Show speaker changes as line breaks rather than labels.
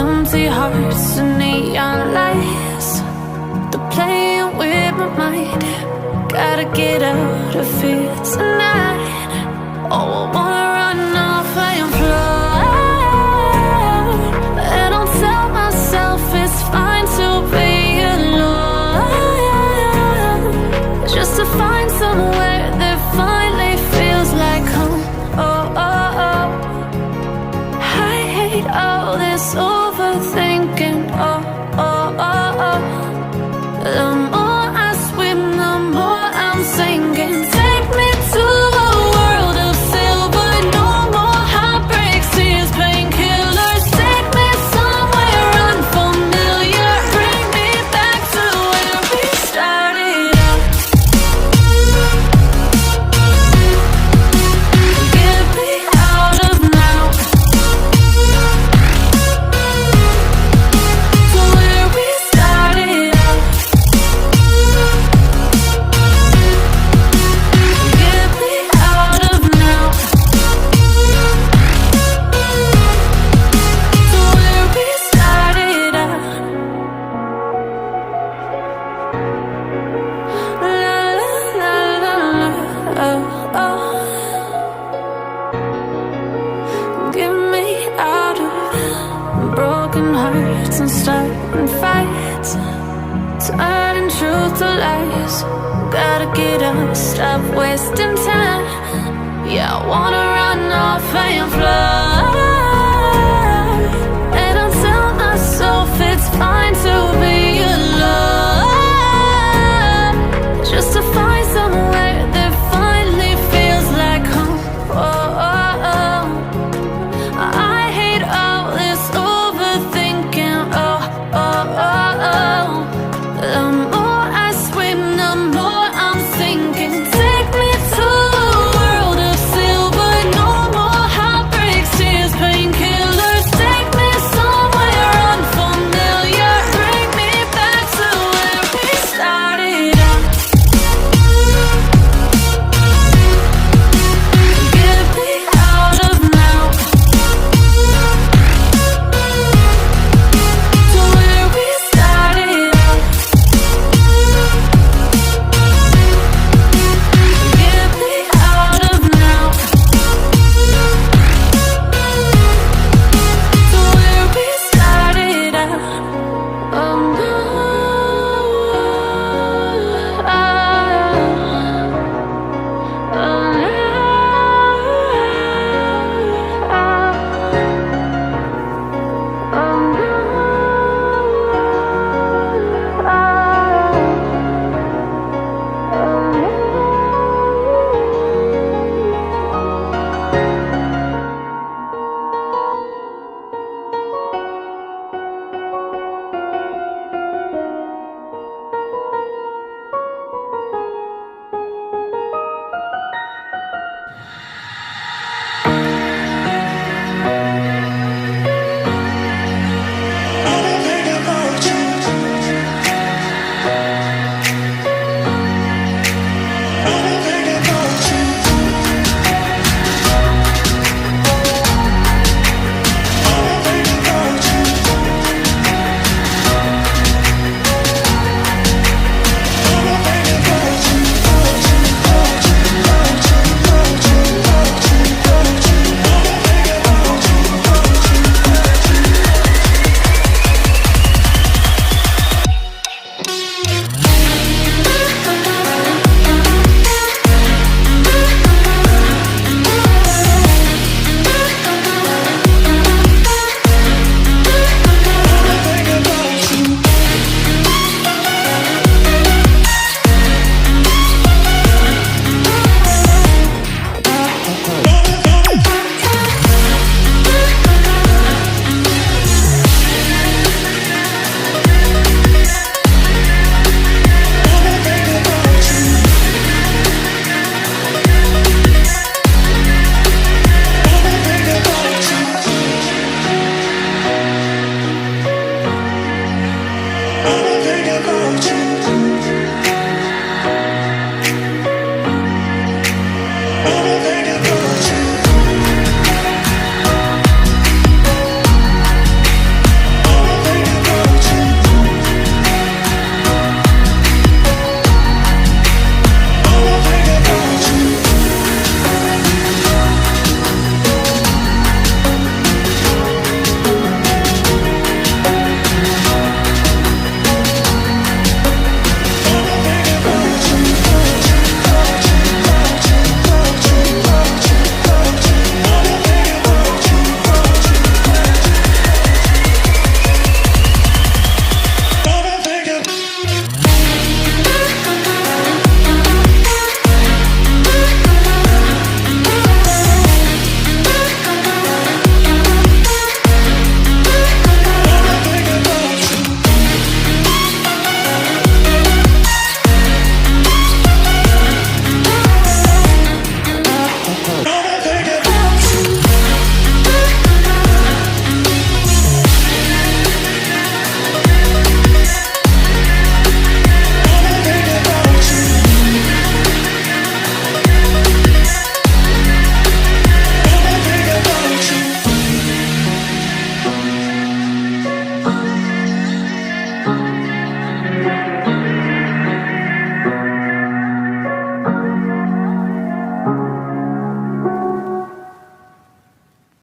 empty hearts and neon lights. They're playing with my mind. Gotta get out of here tonight. Oh, I wanna run off and fly. And I'll tell myself it's fine to be alone, just to find somewhere that finally feels like home. Oh, oh, oh. I hate all this overthinking. Oh, oh, oh, oh. The more I swim, the more I'm sinking. Take me to a world of silver. No more heartbreaks, tears, painkillers. Take me somewhere unfamiliar. Bring me back to where we started out. Get me out of now, to where we started out. Get me out of now, to where we started out. La la la la la, oh, oh. Get me out of broken hearts and starting fights, turning truth to lies. Gotta get up, stop wasting time. Yeah, I wanna run off and fly.